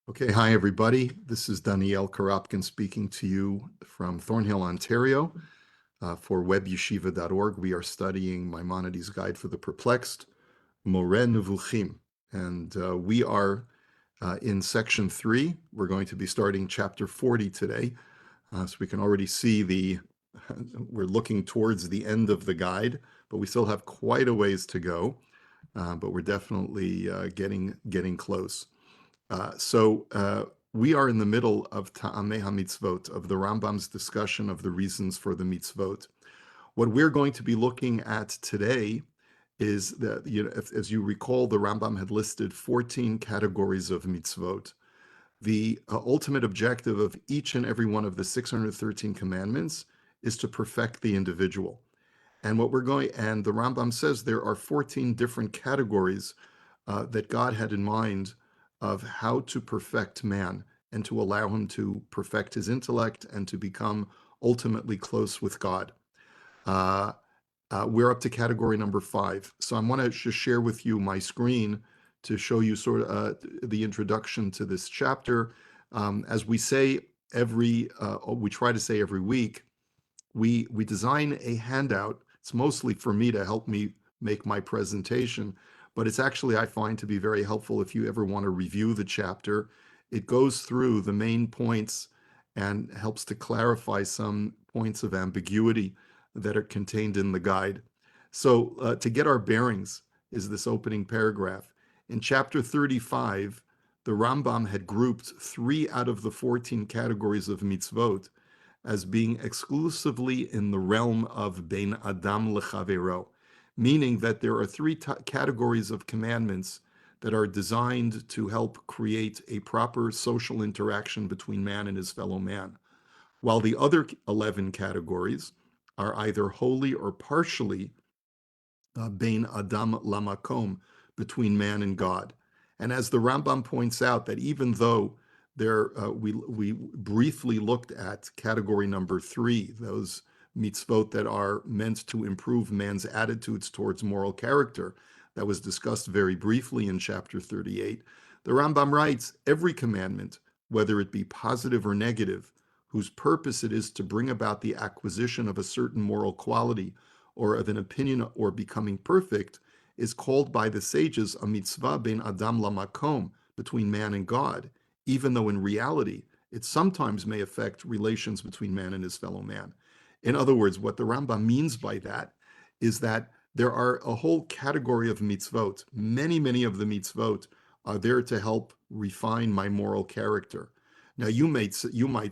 Okay, hi everybody. This is Daniel Karapkin speaking to you from Thornhill, Ontario, for webyeshiva.org. We are studying Maimonides' Guide for the Perplexed, Moreh Nevukhim, and we are in section 3. We're going to be starting chapter 40 today, so we can already see we're looking towards the end of the guide, but we still have quite a ways to go, but we're definitely getting close. We are in the middle of Ta'amei HaMitzvot, of the Rambam's discussion of the reasons for the mitzvot. What we're going to be looking at today is that, as you recall, the Rambam had listed 14 categories of mitzvot. The ultimate objective of each and every one of the 613 commandments is to perfect the individual. And the Rambam says there are 14 different categories that God had in mind of how to perfect man and to allow him to perfect his intellect and to become ultimately close with God. We're up to category number 5. So I want to just share with you my screen to show you sort of the introduction to this chapter. As we say we try to say every week, we design a handout. It's mostly for me to help me make my presentation, but it's actually, I find, to be very helpful if you ever want to review the chapter. It goes through the main points and helps to clarify some points of ambiguity that are contained in the guide. So to get our bearings is this opening paragraph. In chapter 35, the Rambam had grouped 3 out of the 14 categories of mitzvot as being exclusively in the realm of Bein Adam Lechavero, meaning that there are 3 categories of commandments that are designed to help create a proper social interaction between man and his fellow man, while the other 11 categories are either wholly or partially Bein Adam Lamakom, between man and God. And as the Rambam points out, that even though we briefly looked at category number 3, those mitzvot that are meant to improve man's attitudes towards moral character, that was discussed very briefly in chapter 38. The Rambam writes, every commandment, whether it be positive or negative, whose purpose it is to bring about the acquisition of a certain moral quality or of an opinion or becoming perfect, is called by the sages a mitzvah ben Adam lamakom, between man and God, even though in reality it sometimes may affect relations between man and his fellow man. In other words, what the Rambam means by that is that there are a whole category of mitzvot. Many of the mitzvot are there to help refine my moral character. Now, you might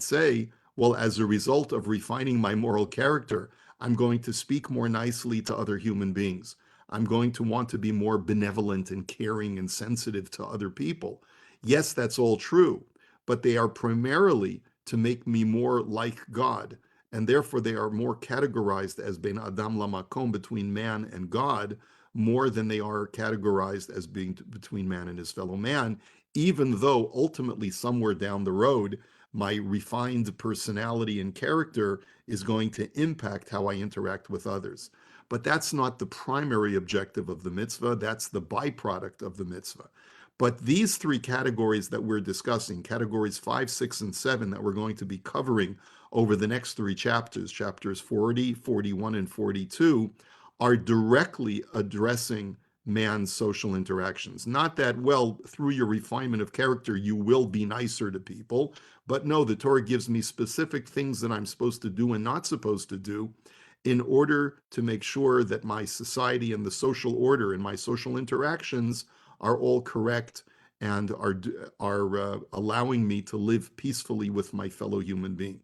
say, well, as a result of refining my moral character, I'm going to speak more nicely to other human beings. I'm going to want to be more benevolent and caring and sensitive to other people. Yes, that's all true, but they are primarily to make me more like God, and therefore they are more categorized as Ben Adam Lamakom, between man and God, more than they are categorized as being between man and his fellow man, even though ultimately somewhere down the road, my refined personality and character is going to impact how I interact with others. But that's not the primary objective of the mitzvah, that's the byproduct of the mitzvah. But these 3 categories that we're discussing, categories 5, 6, and 7, that we're going to be covering over the next 3 chapters, chapters 40, 41, and 42, are directly addressing man's social interactions. Not that, well, through your refinement of character, you will be nicer to people, but no, the Torah gives me specific things that I'm supposed to do and not supposed to do in order to make sure that my society and the social order and my social interactions are all correct and are allowing me to live peacefully with my fellow human being.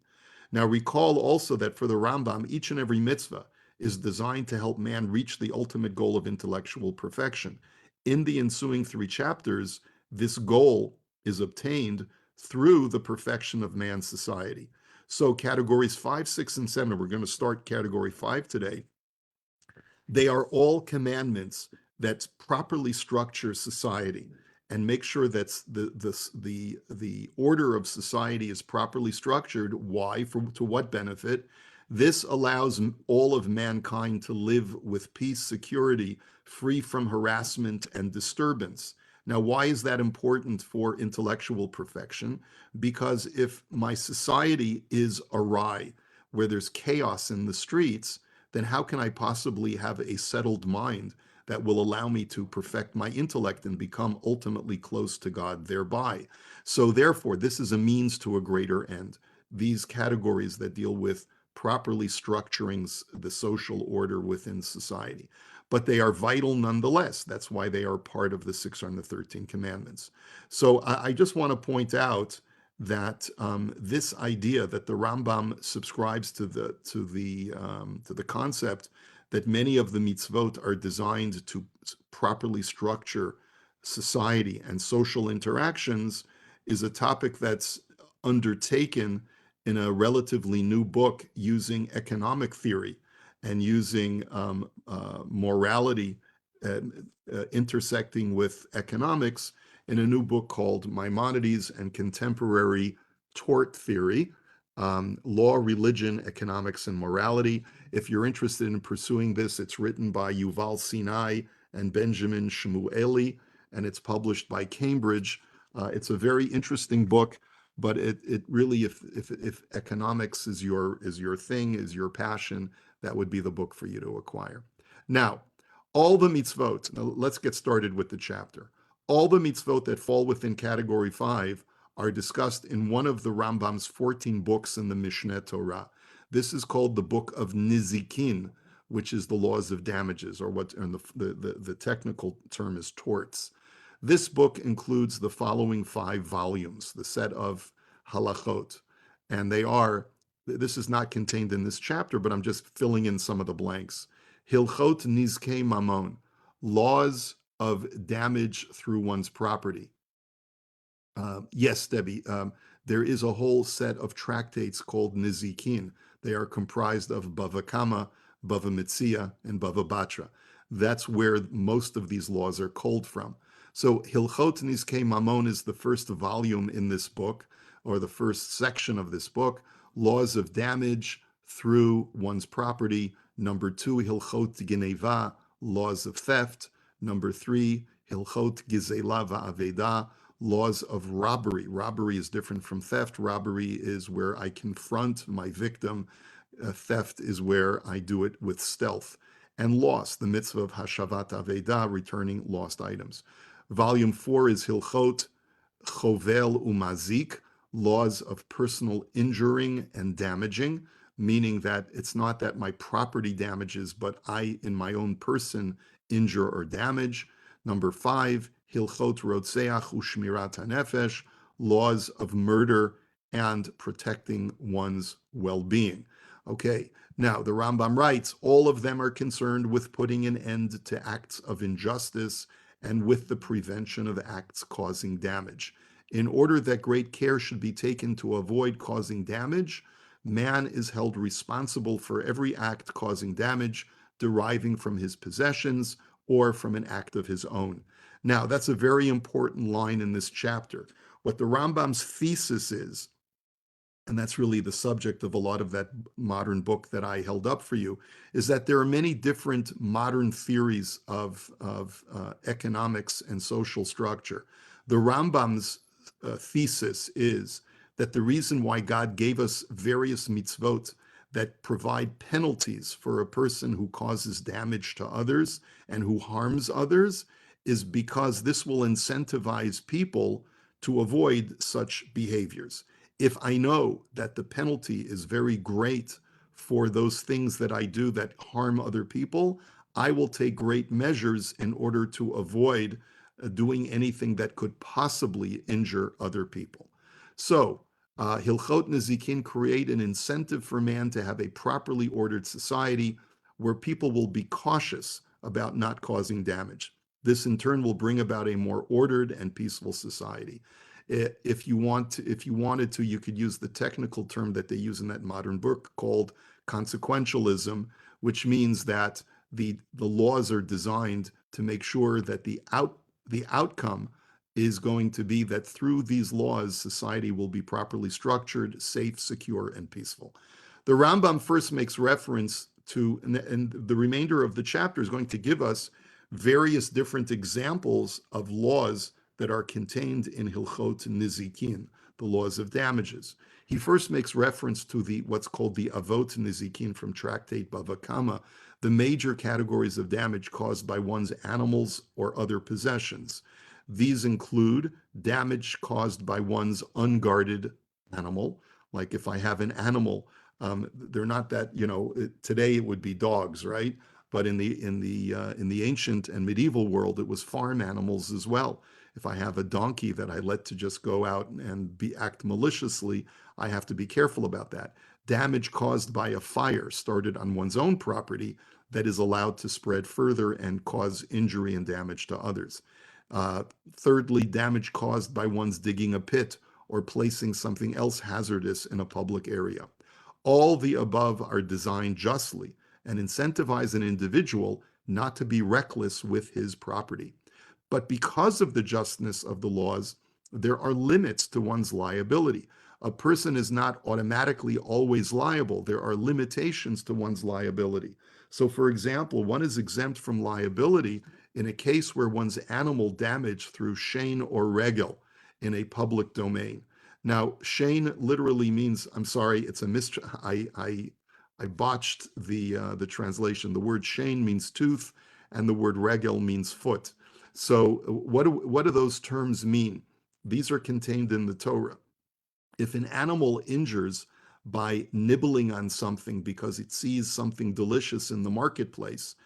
Now, recall also that for the Rambam, each and every mitzvah is designed to help man reach the ultimate goal of intellectual perfection. In the ensuing 3 chapters, this goal is obtained through the perfection of man's society. So categories 5, 6, and 7, we're going to start category 5 today. They are all commandments that properly structure society and make sure that the order of society is properly structured. Why? To what benefit? This allows all of mankind to live with peace, security, free from harassment and disturbance. Now, why is that important for intellectual perfection? Because if my society is awry, where there's chaos in the streets, then how can I possibly have a settled mind that will allow me to perfect my intellect and become ultimately close to God thereby? So, therefore, this is a means to a greater end. These categories that deal with properly structuring the social order within society. But they are vital nonetheless. That's why they are part of the 613 commandments. So I just want to point out that this idea that the Rambam subscribes to the concept that many of the mitzvot are designed to properly structure society and social interactions is a topic that's undertaken in a relatively new book using economic theory and using morality intersecting with economics in a new book called Maimonides and Contemporary Tort Theory, Law, Religion, Economics, and Morality. If you're interested in pursuing this, it's written by Yuval Sinai and Benjamin Shmueli, and it's published by Cambridge. It's a very interesting book, but it really, if economics is your thing, is your passion, that would be the book for you to acquire. Now, all the mitzvot, now let's get started with the chapter. All the mitzvot that fall within category 5 are discussed in one of the Rambam's 14 books in the Mishneh Torah. This is called the book of Nevukhim, which is the laws of damages, or what and the technical term is torts. This book includes the following 5 volumes, the set of halachot, and this is not contained in this chapter, but I'm just filling in some of the blanks. Hilchot Nizkei Mamon, laws of damage through one's property. Yes, Debbie, there is a whole set of tractates called Nizikin. They are comprised of Bava Kama, Bava Metzia, and Bava Batra. That's where most of these laws are culled from. So Hilchot Nizkei Mamon is the first volume in this book, or the first section of this book, laws of damage through one's property. Number 2, Hilchot Geneva, laws of theft. Number 3, Hilchot Gizela Va'aveda, laws of robbery. Robbery is different from theft. Robbery is where I confront my victim. Theft is where I do it with stealth. And loss, the mitzvah of Hashavat Aveda, returning lost items. Volume 4 is Hilchot Chovel Umazik, laws of personal injuring and damaging, meaning that it's not that my property damages, but I, in my own person, injure or damage. Number 5, Hilchot Rotzeach Ushmirat HaNefesh, laws of murder and protecting one's well-being. Okay, now the Rambam writes, all of them are concerned with putting an end to acts of injustice and with the prevention of acts causing damage. In order that great care should be taken to avoid causing damage, man is held responsible for every act causing damage deriving from his possessions or from an act of his own. Now, that's a very important line in this chapter. What the Rambam's thesis is, and that's really the subject of a lot of that modern book that I held up for you, is that there are many different modern theories of economics and social structure. The Rambam's thesis is that the reason why God gave us various mitzvot that provide penalties for a person who causes damage to others and who harms others is because this will incentivize people to avoid such behaviors. If I know that the penalty is very great for those things that I do that harm other people, I will take great measures in order to avoid doing anything that could possibly injure other people. So, Hilchot Nezikin create an incentive for man to have a properly ordered society where people will be cautious about not causing damage. This in turn will bring about a more ordered and peaceful society. If you wanted to, you could use the technical term that they use in that modern book called consequentialism, which means that the laws are designed to make sure that the outcome is going to be that through these laws, society will be properly structured, safe, secure, and peaceful. The Rambam first makes reference to, and the remainder of the chapter is going to give us various different examples of laws that are contained in Hilchot Nizikin, the laws of damages. He first makes reference to the what's called the Avot Nizikin from Tractate Bava Kama, the major categories of damage caused by one's animals or other possessions. These include damage caused by one's unguarded animal. Like if I have an animal, they're not that, today it would be dogs, right? But in the ancient and medieval world, it was farm animals as well. If I have a donkey that I let to just go out and act maliciously, I have to be careful about that. Damage caused by a fire started on one's own property that is allowed to spread further and cause injury and damage to others. Uh, Thirdly, damage caused by one's digging a pit or placing something else hazardous in a public area. All the above are designed justly and incentivize an individual not to be reckless with his property. But because of the justness of the laws, there are limits to one's liability. A person is not automatically always liable. There are limitations to one's liability. So, for example, one is exempt from liability in a case where one's animal damaged through shein or regel in a public domain. Now, shein literally means, I'm sorry, it's a I botched the translation. The word shein means tooth, and the word regel means foot. So, what do those terms mean? These are contained in the Torah. If an animal injures by nibbling on something because it sees something delicious in the marketplace,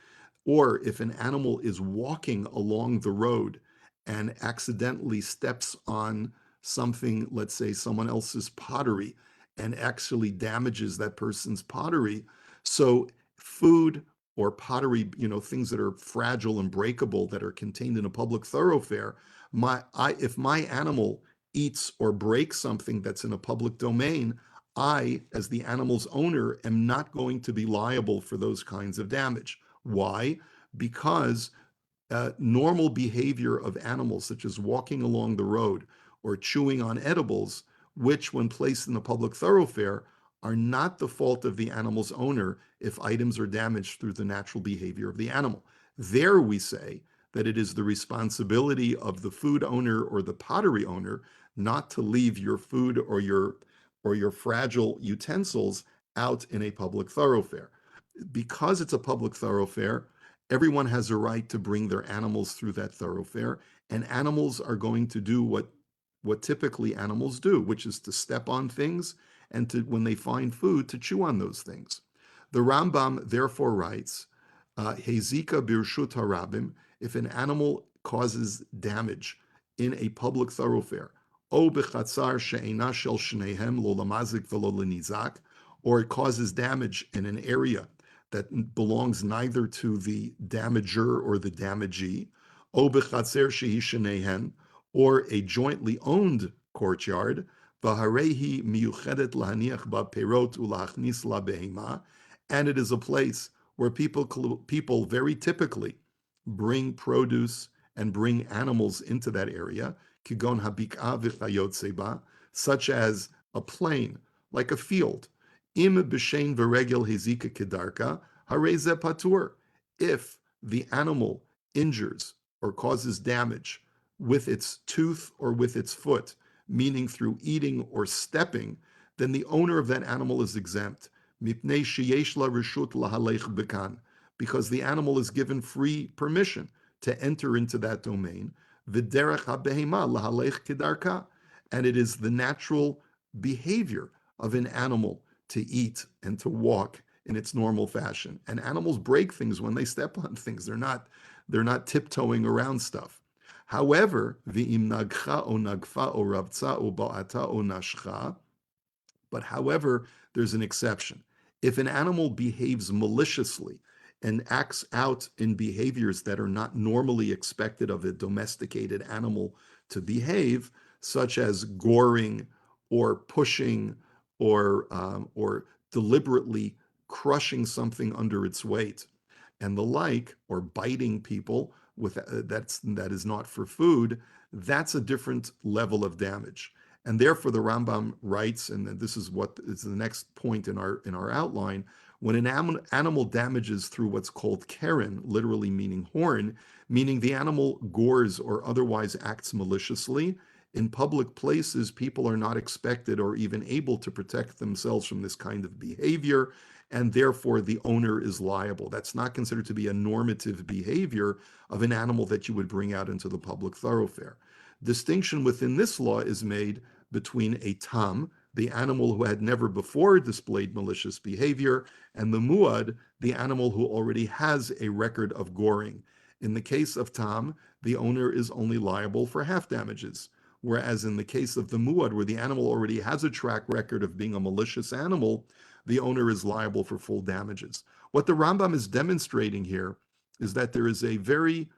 or if an animal is walking along the road and accidentally steps on something, let's say someone else's pottery, and actually damages that person's pottery. So, food or pottery, things that are fragile and breakable that are contained in a public thoroughfare, if my animal eats or breaks something that's in a public domain, I, as the animal's owner, am not going to be liable for those kinds of damage. Why? Because normal behavior of animals, such as walking along the road or chewing on edibles, which, when placed in the public thoroughfare, are not the fault of the animal's owner if items are damaged through the natural behavior of the animal. There we say that it is the responsibility of the food owner or the pottery owner not to leave your food or your fragile utensils out in a public thoroughfare. Because it's a public thoroughfare, everyone has a right to bring their animals through that thoroughfare, and animals are going to do what typically animals do, which is to step on things and to, when they find food, to chew on those things. The Rambam therefore writes, Hezika birshut harabim, if an animal causes damage in a public thoroughfare, o bechatzar she'ena shel shnehem lo lamazik velo lenizak, or it causes damage in an area that belongs neither to the damager or the damagee, o bechatzer shehi shenehen, or a jointly owned courtyard, v'harehi miyuchedet lahaniach ba perot ulachnis la behema, and it is a place where people very typically bring produce and bring animals into that area, kigon habikah v'chayot such as a plain, like a field. Im b'shein v'regel hezika kedarka, hareze patur. If the animal injures or causes damage with its tooth or with its foot, meaning through eating or stepping, then the owner of that animal is exempt. Mipnei sheyesh la reshut lahalech bekan, because the animal is given free permission to enter into that domain. V'derech habehema lahalech kedarka, and it is the natural behavior of an animal to eat and to walk in its normal fashion. And animals break things when they step on things. They're not tiptoeing around stuff. However, v'im nagcha o nagfa o ravtza o ba'ata o nashcha, but however, there's an exception. If an animal behaves maliciously and acts out in behaviors that are not normally expected of a domesticated animal to behave, such as goring or pushing or deliberately crushing something under its weight and the like, or biting people that is not for food, that's a different level of damage. And therefore, the Rambam writes, and this is what is the next point in our outline, When an animal damages through what's called keren, literally meaning horn, meaning the animal gores or otherwise acts maliciously, in public places, people are not expected or even able to protect themselves from this kind of behavior, and therefore the owner is liable. That's not considered to be a normative behavior of an animal that you would bring out into the public thoroughfare. Distinction within this law is made between a tam, the animal who had never before displayed malicious behavior, and the muad, the animal who already has a record of goring. In the case of tam, the owner is only liable for half damages. Whereas in the case of the muad, where the animal already has a track record of being a malicious animal, the owner is liable for full damages. What the Rambam is demonstrating here is that there is a very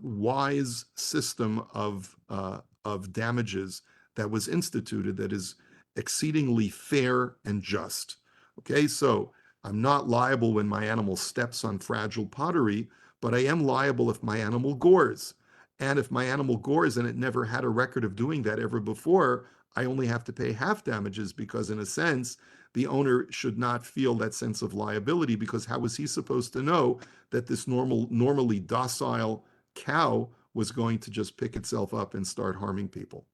wise system of damages that was instituted that is exceedingly fair and just. Okay, so I'm not liable when my animal steps on fragile pottery, but I am liable if my animal gores. And if my animal gores and it never had a record of doing that ever before, I only have to pay half damages because, in a sense, the owner should not feel that sense of liability, because how was he supposed to know that this normally docile cow was going to just pick itself up and start harming people?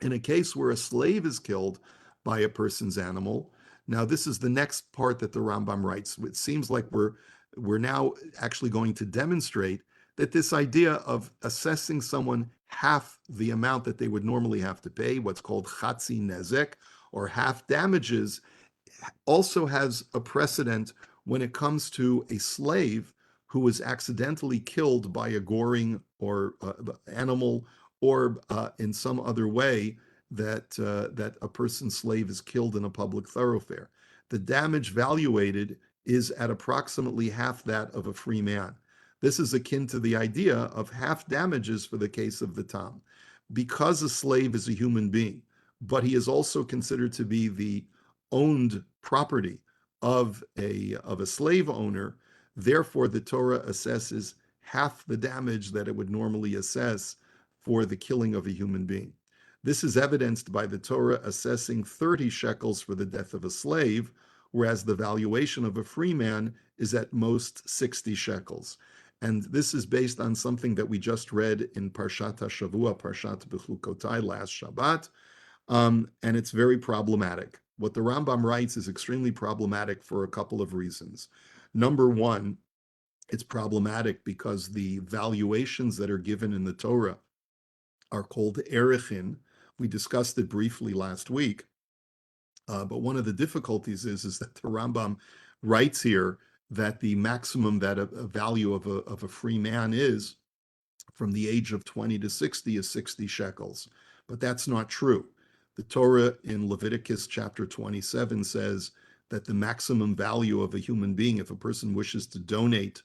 In a case where a slave is killed by a person's animal, now this is the next part that the Rambam writes. It seems like we're now actually going to demonstrate that this idea of assessing someone half the amount that they would normally have to pay, what's called chatzi nezek, or half damages, also has a precedent when it comes to a slave who was accidentally killed by a goring or animal, or in some other way that a person's slave is killed in a public thoroughfare. The damage valuated is at approximately half that of a free man. This is akin to the idea of half damages for the case of the tam. Because a slave is a human being, but he is also considered to be the owned property of a slave owner, therefore the Torah assesses half the damage that it would normally assess for the killing of a human being. This is evidenced by the Torah assessing 30 shekels for the death of a slave, whereas the valuation of a free man is at most 60 shekels. And this is based on something that we just read in Parshat HaShavua, Parshat Bechukotai, last Shabbat, and it's very problematic. What the Rambam writes is extremely problematic for a couple of reasons. Number one, it's problematic because the valuations that are given in the Torah are called erechin. We discussed it briefly last week, but one of the difficulties is that the Rambam writes here that the maximum that a value of a free man is from the age of 20 to 60 is 60 shekels. But that's not true. The Torah in Leviticus chapter 27 says that the maximum value of a human being, if a person wishes to donate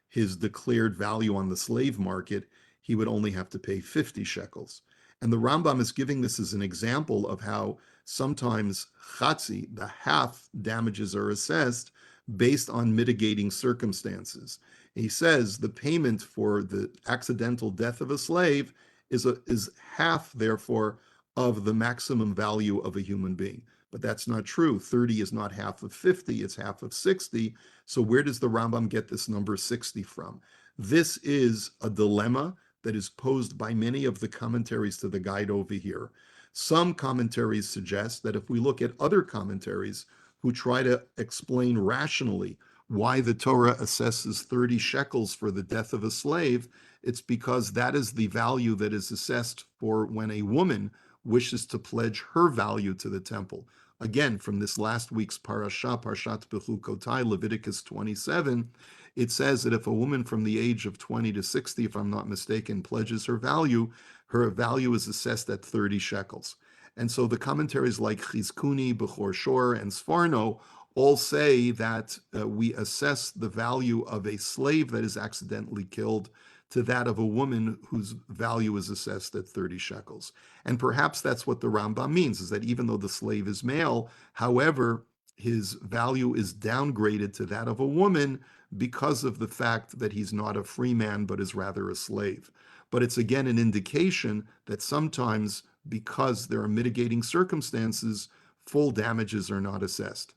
his declared value on the slave market, he would only have to pay 50 shekels. And the Rambam is giving this as an example of how sometimes chatzi, the half damages, are assessed based on mitigating circumstances. He says the payment for the accidental death of a slave is half, therefore, of the maximum value of a human being. But that's not true. 30 is not half of 50, it's half of 60. So where does the Rambam get this number 60 from? This is a dilemma that is posed by many of the commentaries to the guide over here. Some commentaries suggest that if we look at other commentaries who try to explain rationally why the Torah assesses 30 shekels for the death of a slave, it's because that is the value that is assessed for when a woman wishes to pledge her value to the temple. Again, from this last week's parasha, Parshat Bechukotai, Leviticus 27, it says that if a woman from the age of 20 to 60, if I'm not mistaken, pledges her value is assessed at 30 shekels. And so the commentaries like Chizkuni, Bechor Shor, and Sforno all say that we assess the value of a slave that is accidentally killed to that of a woman whose value is assessed at 30 shekels. And perhaps that's what the Rambam means, is that even though the slave is male, however, his value is downgraded to that of a woman because of the fact that he's not a free man, but is rather a slave. But it's again an indication that sometimes, because there are mitigating circumstances, full damages are not assessed.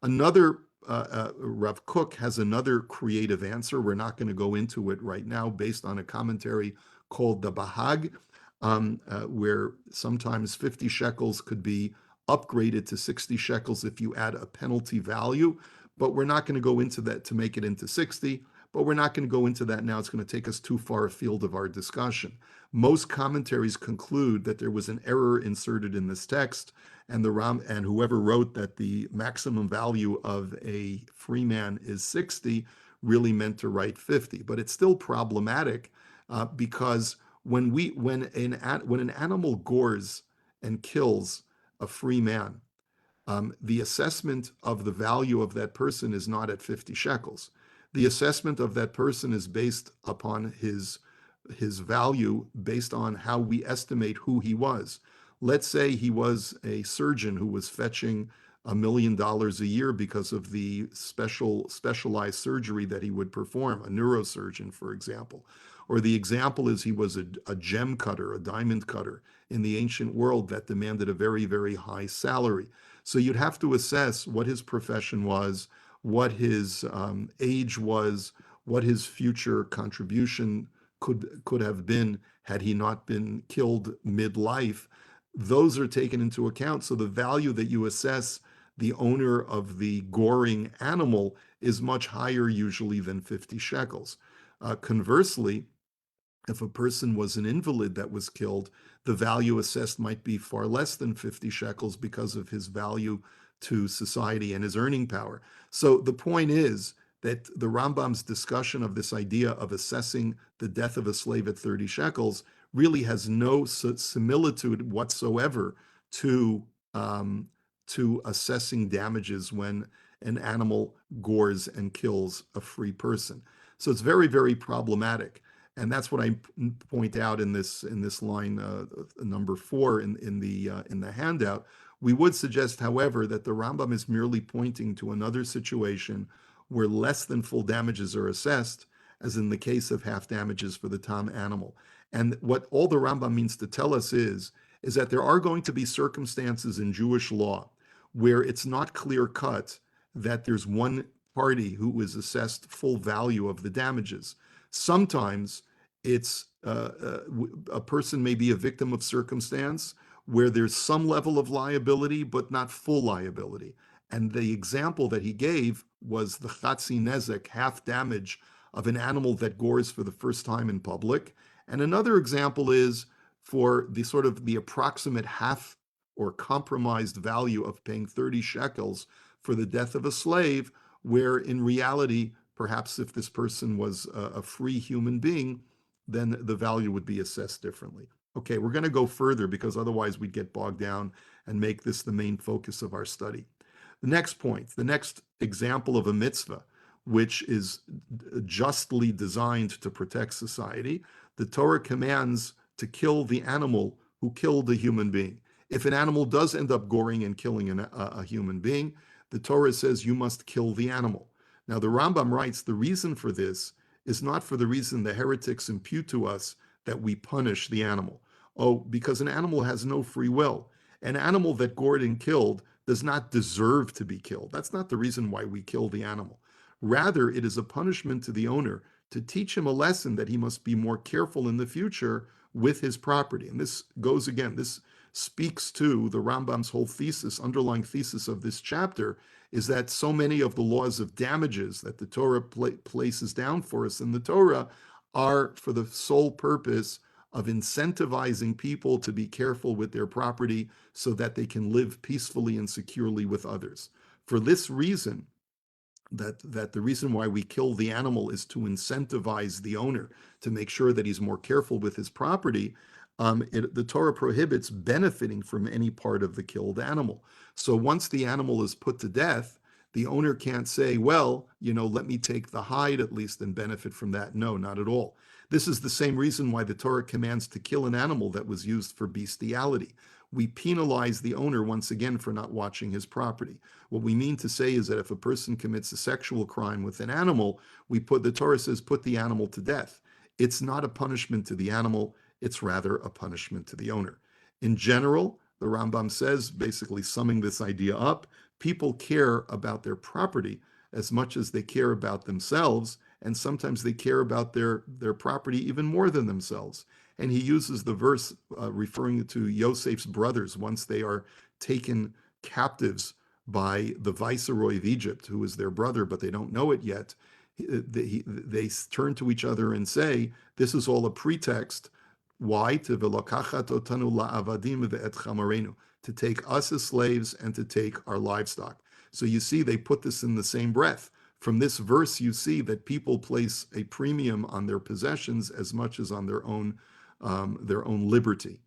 Another Rav Kook has another creative answer. We're not going to go into it right now, based on a commentary called the Bahag, where sometimes 50 shekels could be upgraded to 60 shekels if you add a penalty value. But we're not going to go into that to make it into 60. But we're not going to go into that now. It's going to take us too far afield of our discussion. Most commentaries conclude that there was an error inserted in this text, and whoever wrote that the maximum value of a free man is 60 really meant to write 50. But it's still problematic, because when an animal gores and kills a free man, the assessment of the value of that person is not at 50 shekels. The assessment of that person is based upon his value, based on how we estimate who he was. Let's say he was a surgeon who was fetching $1 million a year because of the specialized surgery that he would perform, a neurosurgeon, for example. Or the example is he was a gem cutter, a diamond cutter in the ancient world that demanded a very, very high salary. So you'd have to assess what his profession was, what his age was, what his future contribution could have been had he not been killed midlife. Those are taken into account. So the value that you assess the owner of the goring animal is much higher usually than 50 shekels. Conversely, if a person was an invalid that was killed, the value assessed might be far less than 50 shekels because of his value to society and his earning power. So the point is that the Rambam's discussion of this idea of assessing the death of a slave at 30 shekels really has no similitude whatsoever to assessing damages when an animal gores and kills a free person. So it's very, very problematic. And that's what I point out in this line number 4 in the handout. We would suggest, however, that the Rambam is merely pointing to another situation where less than full damages are assessed, as in the case of half damages for the tom animal. And what all the Rambam means to tell us is that there are going to be circumstances in Jewish law where it's not clear cut that there's one party who is assessed full value of the damages. Sometimes it's a person may be a victim of circumstance where there's some level of liability, but not full liability. And the example that he gave was the chatzi nezek, half damage of an animal that gores for the first time in public. And another example is for the sort of the approximate half or compromised value of paying 30 shekels for the death of a slave, where in reality, perhaps if this person was a free human being, then the value would be assessed differently. Okay, we're going to go further because otherwise we'd get bogged down and make this the main focus of our study. The next point, the next example of a mitzvah, which is justly designed to protect society, the Torah commands to kill the animal who killed a human being. If an animal does end up goring and killing a human being, the Torah says you must kill the animal. Now, the Rambam writes the reason for this is not for the reason the heretics impute to us that we punish the animal. Oh, because an animal has no free will. An animal that gored and killed does not deserve to be killed. That's not the reason why we kill the animal. Rather, it is a punishment to the owner to teach him a lesson that he must be more careful in the future with his property. And this goes again, this speaks to the Rambam's whole thesis, underlying thesis of this chapter, is that so many of the laws of damages that the Torah places down for us in the Torah are for the sole purpose of incentivizing people to be careful with their property so that they can live peacefully and securely with others. For this reason, that the reason why we kill the animal is to incentivize the owner to make sure that he's more careful with his property. The Torah prohibits benefiting from any part of the killed animal. So once the animal is put to death, the owner can't say, well, let me take the hide at least and benefit from that. No, not at all. This is the same reason why the Torah commands to kill an animal that was used for bestiality. We penalize the owner once again for not watching his property. What we mean to say is that if a person commits a sexual crime with an animal, the Torah says, put the animal to death. It's not a punishment to the animal, it's rather a punishment to the owner. In general, the Rambam says, basically summing this idea up, people care about their property as much as they care about themselves, and sometimes they care about their property even more than themselves. And he uses the verse referring to Yosef's brothers once they are taken captives by the viceroy of Egypt, who is their brother, but they don't know it yet. They turn to each other and say, this is all a pretext. Why? To take us as slaves and to take our livestock. So you see, they put this in the same breath. From this verse, you see that people place a premium on their possessions as much as on their own liberty.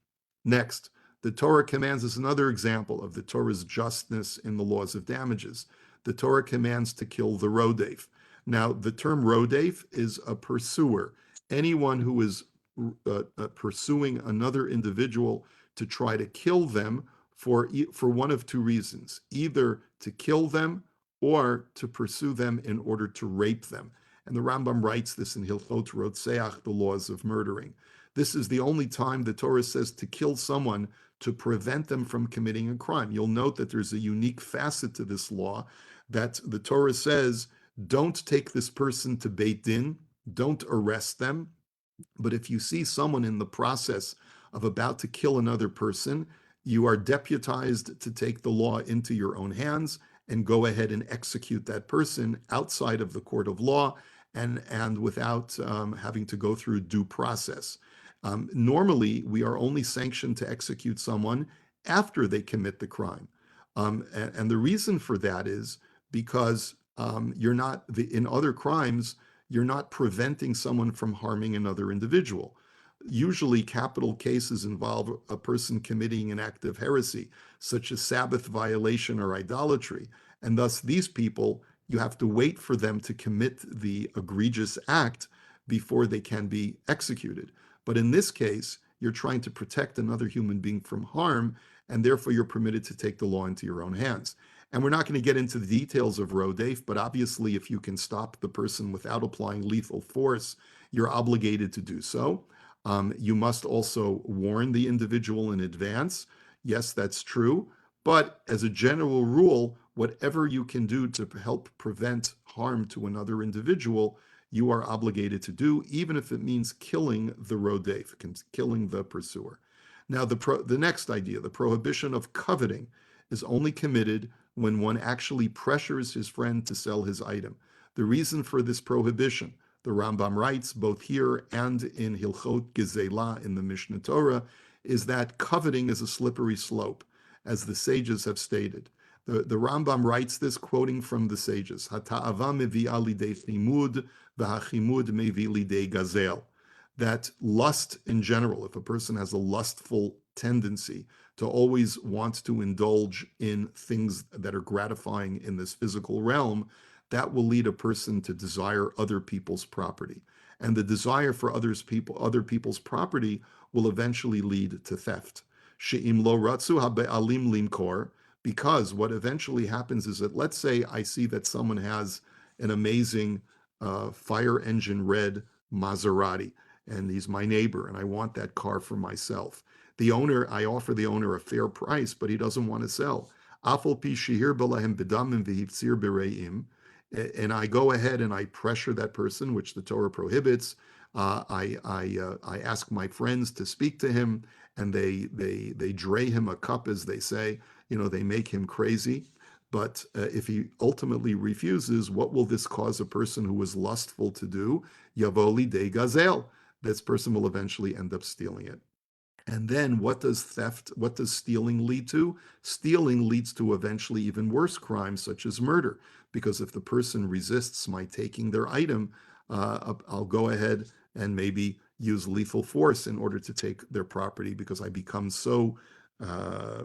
Next, the Torah commands us another example of the Torah's justness in the laws of damages. The Torah commands to kill the rodef. Now, the term rodef is a pursuer. Anyone who is pursuing another individual to try to kill them for one of two reasons, either to kill them or to pursue them in order to rape them. And the Rambam writes this in Hilchot Rotseach, the laws of murdering. This is the only time the Torah says to kill someone to prevent them from committing a crime. You'll note that there's a unique facet to this law, that the Torah says, don't take this person to Beit Din, don't arrest them, but if you see someone in the process of about to kill another person, you are deputized to take the law into your own hands and go ahead and execute that person outside of the court of law and without having to go through due process. Normally, we are only sanctioned to execute someone after they commit the crime. And the reason for that is because you're not, in other crimes, you're not preventing someone from harming another individual. Usually, capital cases involve a person committing an act of heresy, such as Sabbath violation or idolatry. And thus, these people, you have to wait for them to commit the egregious act before they can be executed. But in this case, you're trying to protect another human being from harm, and therefore you're permitted to take the law into your own hands. And we're not going to get into the details of rodef, but obviously if you can stop the person without applying lethal force, you're obligated to do so. You must also warn the individual in advance. Yes, that's true. But as a general rule, whatever you can do to help prevent harm to another individual, you are obligated to do, even if it means killing the rodef, killing the pursuer. Now, the next idea, the prohibition of coveting, is only committed when one actually pressures his friend to sell his item. The reason for this prohibition, the Rambam writes both here and in Hilchot Gezeilah in the Mishnah Torah, is that coveting is a slippery slope, as the sages have stated. The Rambam writes this quoting from the sages, Hata'ava mevi'a lidei chimud, v'hachimud mevi lidei gazel. That lust in general, if a person has a lustful tendency to always want to indulge in things that are gratifying in this physical realm, that will lead a person to desire other people's property. And the desire for other people's property will eventually lead to theft. She'im lo ratzu ha'be'alim limkor, because what eventually happens is that, let's say I see that someone has an amazing fire engine red Maserati, and he's my neighbor, and I want that car for myself. I offer the owner a fair price, but he doesn't want to sell. And I go ahead and I pressure that person, which the Torah prohibits. I ask my friends to speak to him, and they dray him a cup, as they say. They make him crazy. But if he ultimately refuses, what will this cause a person who is lustful to do? Yavoli de gazel. This person will eventually end up stealing it. And then what does stealing lead to? Stealing leads to eventually even worse crimes, such as murder. Because if the person resists my taking their item, I'll go ahead and maybe use lethal force in order to take their property, because I become so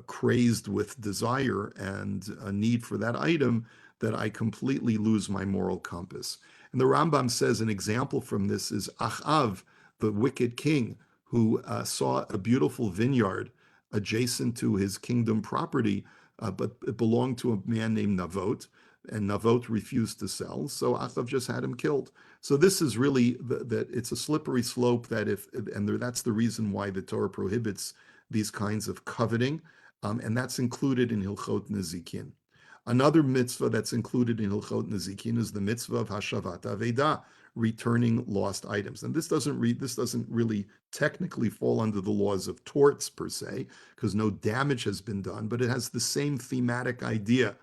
crazed with desire and a need for that item that I completely lose my moral compass. And the Rambam says an example from this is Achav, the wicked king, who saw a beautiful vineyard adjacent to his kingdom property, but it belonged to a man named Navot, and Navot refused to sell, so Achav just had him killed. So this is really that it's a slippery slope, that's the reason why the Torah prohibits these kinds of coveting, and that's included in Hilchot Nezikin. Another mitzvah that's included in Hilchot Nezikin is the mitzvah of Hashavat Aveda, returning lost items. And this doesn't really technically fall under the laws of torts per se, because no damage has been done, but it has the same thematic idea.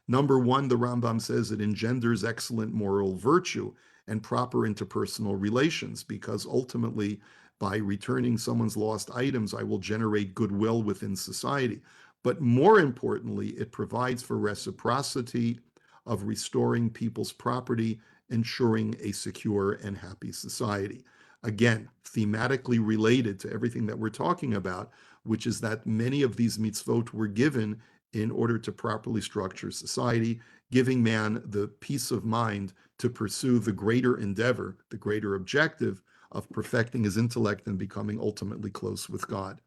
Number one, the Rambam says it engenders excellent moral virtue and proper interpersonal relations, because ultimately, by returning someone's lost items, I will generate goodwill within society. But more importantly, it provides for reciprocity of restoring people's property, ensuring a secure and happy society. Again, thematically related to everything that we're talking about, which is that many of these mitzvot were given in order to properly structure society, giving man the peace of mind to pursue the greater endeavor, the greater objective of perfecting his intellect and becoming ultimately close with God.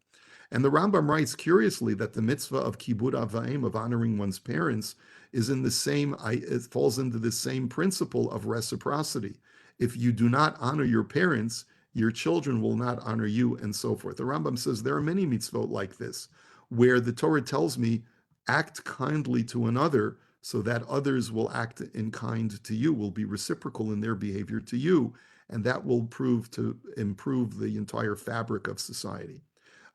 And the Rambam writes curiously that the mitzvah of kibud avayim, of honoring one's parents, is in the same, it falls into the same principle of reciprocity. If you do not honor your parents, your children will not honor you, and so forth. The Rambam says there are many mitzvot like this, where the Torah tells me, act kindly to another so that others will act in kind to you, will be reciprocal in their behavior to you, and that will prove to improve the entire fabric of society.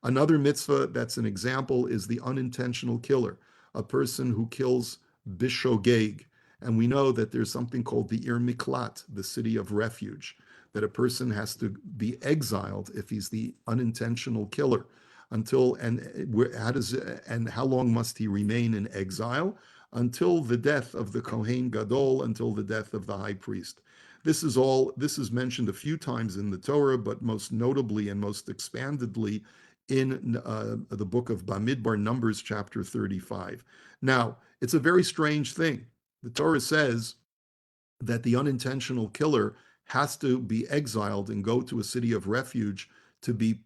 Another mitzvah that's an example is the unintentional killer, a person who kills bishogeg. And we know that there's something called the Ir Miklat, the city of refuge, that a person has to be exiled if he's the unintentional killer. And how long must he remain in exile? Until the death of the Kohen Gadol, until the death of the high priest. This is mentioned a few times in the Torah, but most notably and most expandedly in the book of Bamidbar, Numbers chapter 35. Now, it's a very strange thing. The Torah says that the unintentional killer has to be exiled and go to a city of refuge to be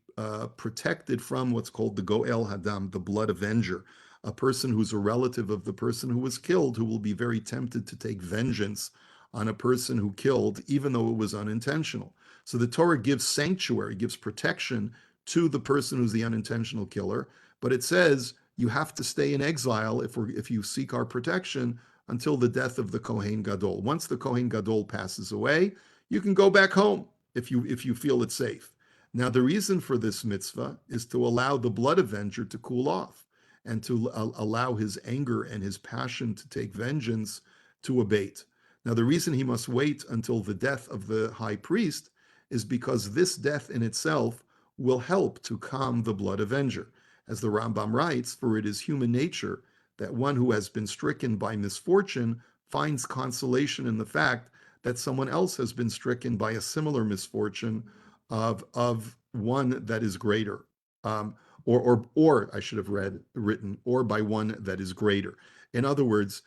protected from what's called the Goel Hadam, the blood avenger, a person who's a relative of the person who was killed, who will be very tempted to take vengeance on a person who killed, even though it was unintentional. So the Torah gives sanctuary, gives protection to the person who's the unintentional killer, but it says you have to stay in exile if you seek our protection until the death of the Kohen Gadol. Once the Kohen Gadol passes away, you can go back home if you feel it's safe. Now, the reason for this mitzvah is to allow the blood avenger to cool off and to allow his anger and his passion to take vengeance to abate. Now, the reason he must wait until the death of the high priest is because this death in itself will help to calm the blood avenger. As the Rambam writes, for it is human nature that one who has been stricken by misfortune finds consolation in the fact that someone else has been stricken by a similar misfortune of one that is greater. Or I should have written, or by one that is greater. In other words,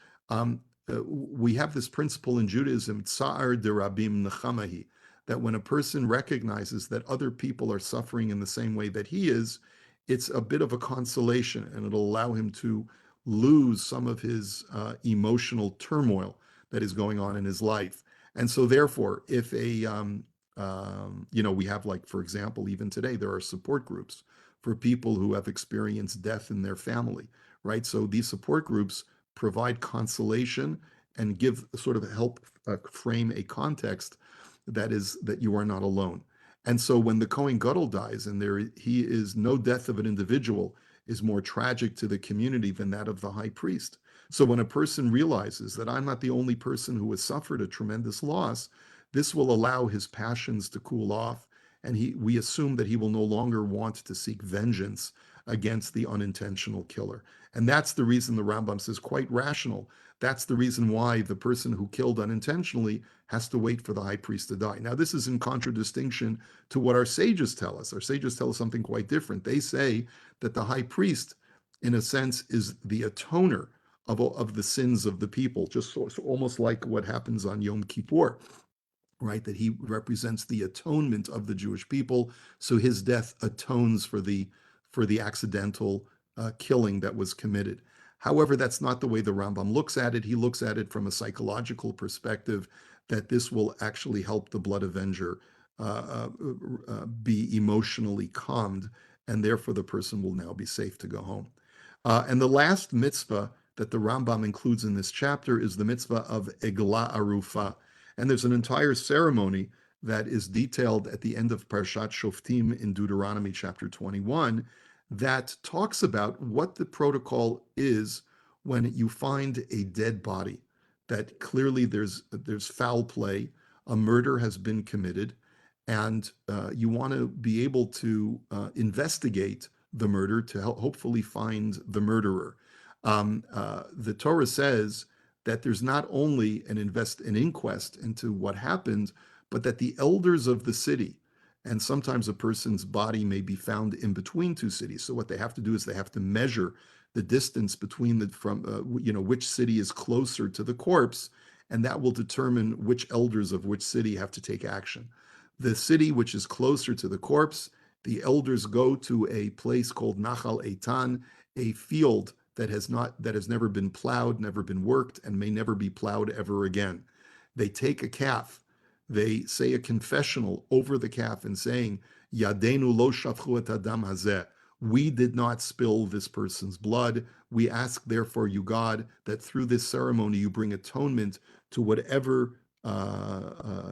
we have this principle in Judaism, tsa'ar de rabim nechamahi, that when a person recognizes that other people are suffering in the same way that he is, it's a bit of a consolation, and it'll allow him to lose some of his emotional turmoil that is going on in his life. And so therefore, if we have, like, for example, even today, there are support groups for people who have experienced death in their family, right? So these support groups provide consolation and give sort of help frame a context that you are not alone. And so when the Kohen Gadol dies, and he is no death of an individual is more tragic to the community than that of the high priest. So when a person realizes that I'm not the only person who has suffered a tremendous loss, this will allow his passions to cool off, and we assume that he will no longer want to seek vengeance against the unintentional killer. And that's the reason the Rambam says, quite rational. That's the reason why the person who killed unintentionally has to wait for the high priest to die. Now, this is in contradistinction to what our sages tell us. Our sages tell us something quite different. They say that the high priest, in a sense, is the atoner of the sins of the people, just almost like what happens on Yom Kippur, right? That he represents the atonement of the Jewish people. So his death atones for the accidental killing that was committed. However, that's not the way the Rambam looks at it. He looks at it from a psychological perspective, that this will actually help the blood avenger be emotionally calmed, and therefore the person will now be safe to go home. And the last mitzvah that the Rambam includes in this chapter is the mitzvah of Eglah Arufa. And there's an entire ceremony that is detailed at the end of Parshat Shoftim in Deuteronomy chapter 21 that talks about what the protocol is when you find a dead body, that clearly there's foul play, a murder has been committed, and you want to be able to investigate the murder to hopefully find the murderer. The Torah says that there's not only an inquest into what happened, but that the elders of the city, and sometimes a person's body may be found in between two cities. So what they have to do is they have to measure the distance between which city is closer to the corpse, and that will determine which elders of which city have to take action. The city which is closer to the corpse, the elders go to a place called Nachal Eitan, a field that has never been plowed, never been worked, and may never be plowed ever again. They take a calf, they say a confessional over the calf and saying, Yadenu lo shafchu et adam hazeh. We did not spill this person's blood. We ask, therefore, you God, that through this ceremony you bring atonement to whatever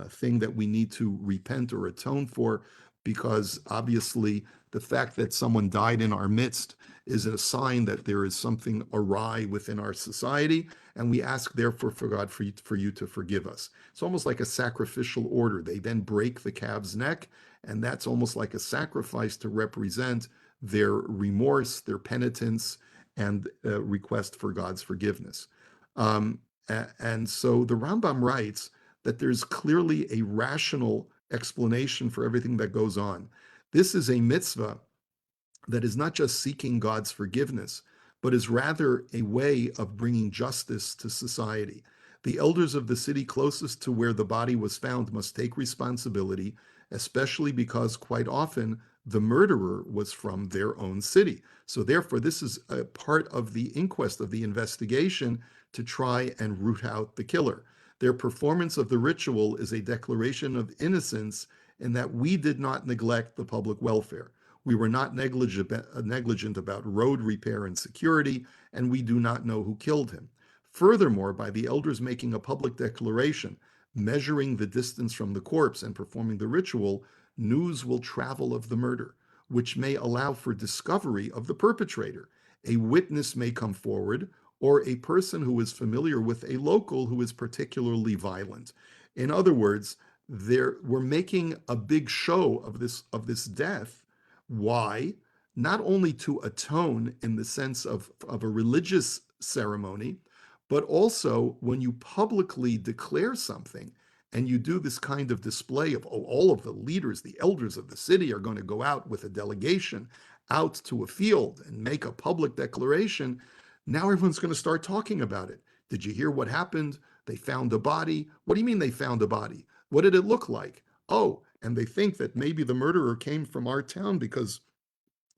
thing that we need to repent or atone for, because obviously the fact that someone died in our midst is a sign that there is something awry within our society, and we ask therefore for God for you to forgive us. It's almost like a sacrificial order. They then break the calf's neck, and that's almost like a sacrifice to represent their remorse, their penitence, and request for God's forgiveness. And so the Rambam writes that there's clearly a rational explanation for everything that goes on. This is a mitzvah that is not just seeking God's forgiveness, but is rather a way of bringing justice to society. The elders of the city closest to where the body was found must take responsibility, especially because quite often the murderer was from their own city. So therefore, this is a part of the inquest, of the investigation, to try and root out the killer. Their performance of the ritual is a declaration of innocence in that we did not neglect the public welfare. We were not negligent about road repair and security, and we do not know who killed him. Furthermore, by the elders making a public declaration, measuring the distance from the corpse and performing the ritual, news will travel of the murder, which may allow for discovery of the perpetrator. A witness may come forward, or a person who is familiar with a local who is particularly violent. In other words, we're making a big show of this death. Why? Not only to atone in the sense of a religious ceremony, but also when you publicly declare something and you do this kind of display of, oh, all of the leaders, the elders of the city are going to go out with a delegation out to a field and make a public declaration. Now everyone's going to start talking about it. Did you hear what happened? They found a body. What do you mean they found a body? What did it look like? Oh, and they think that maybe the murderer came from our town because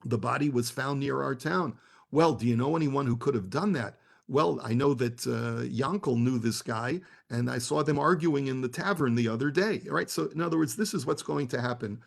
the body was found near our town. Well, do you know anyone who could have done that? Well, I know that Yankel knew this guy, and I saw them arguing in the tavern the other day. All right. So, in other words, this is what's going to happen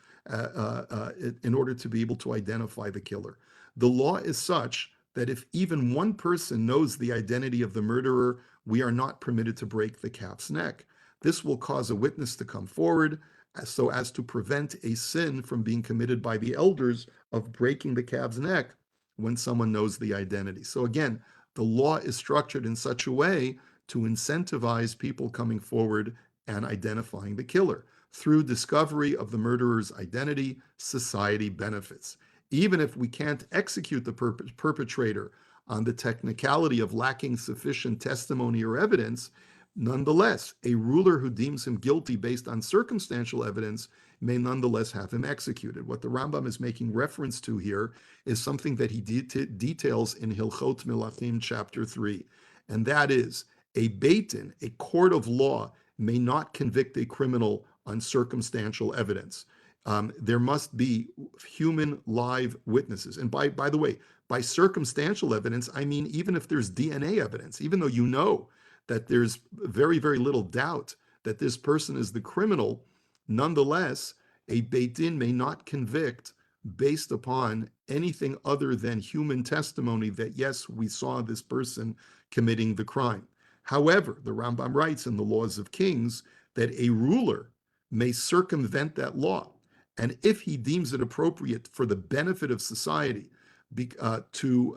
in order to be able to identify the killer. The law is such that if even one person knows the identity of the murderer, we are not permitted to break the calf's neck. This will cause a witness to come forward so as to prevent a sin from being committed by the elders of breaking the calf's neck when someone knows the identity. So again, the law is structured in such a way to incentivize people coming forward and identifying the killer. Through discovery of the murderer's identity, society benefits. Even if we can't execute the perpetrator on the technicality of lacking sufficient testimony or evidence, nonetheless, a ruler who deems him guilty based on circumstantial evidence may nonetheless have him executed. What the Rambam is making reference to here is something that he details in Hilchot Melachim chapter 3, and that is a Beit Din, a court of law, may not convict a criminal on circumstantial evidence. There must be human live witnesses. And by the way, by circumstantial evidence, I mean even if there's DNA evidence, even though you know that there's very, very little doubt that this person is the criminal, nonetheless, a Beit Din may not convict based upon anything other than human testimony that, yes, we saw this person committing the crime. However, the Rambam writes in the Laws of Kings that a ruler may circumvent that law. And if he deems it appropriate for the benefit of society to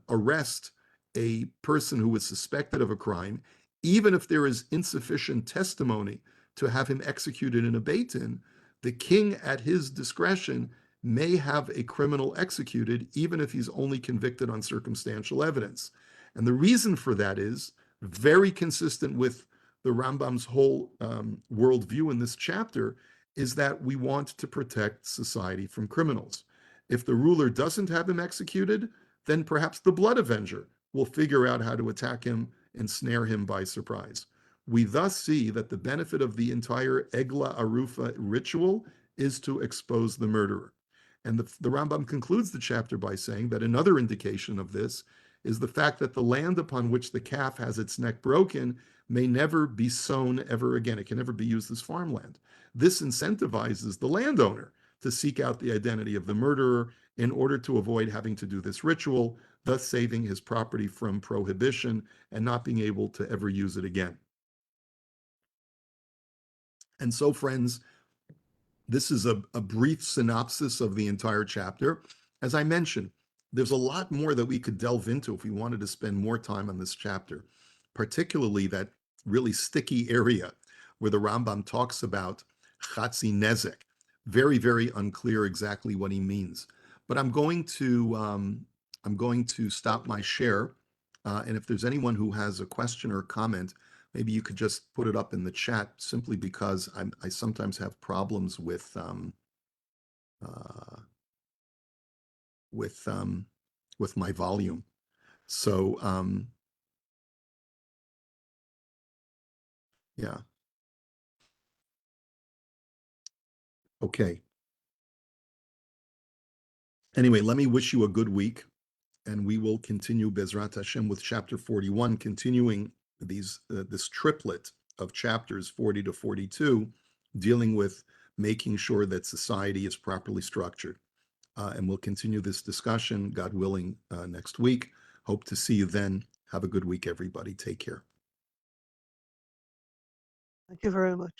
arrest a person who is suspected of a crime, even if there is insufficient testimony to have him executed in a Beit Din, the king at his discretion may have a criminal executed, even if he's only convicted on circumstantial evidence. And the reason for that is very consistent with the Rambam's whole worldview in this chapter, is that we want to protect society from criminals. If the ruler doesn't have him executed, then perhaps the blood avenger will figure out how to attack him and snare him by surprise. We thus see that the benefit of the entire Egla Arufa ritual is to expose the murderer. And the Rambam concludes the chapter by saying that another indication of this is the fact that the land upon which the calf has its neck broken may never be sown ever again. It can never be used as farmland. This incentivizes the landowner to seek out the identity of the murderer in order to avoid having to do this ritual, thus saving his property from prohibition and not being able to ever use it again. And so, friends, this is a brief synopsis of the entire chapter. As I mentioned, there's a lot more that we could delve into if we wanted to spend more time on this chapter, particularly that really sticky area where the Rambam talks about chatzi nezek. Very, very unclear exactly what he means. But I'm going to stop my share, and if there's anyone who has a question or a comment, maybe you could just put it up in the chat, simply because I sometimes have problems with uh, with um, with my volume. So yeah, okay. Anyway, let me wish you a good week, and we will continue Bezrat Hashem with chapter 41, continuing this triplet of chapters 40 to 42, dealing with making sure that society is properly structured. And we'll continue this discussion, God willing, next week. Hope to see you then. Have a good week, everybody. Take care. Thank you very much.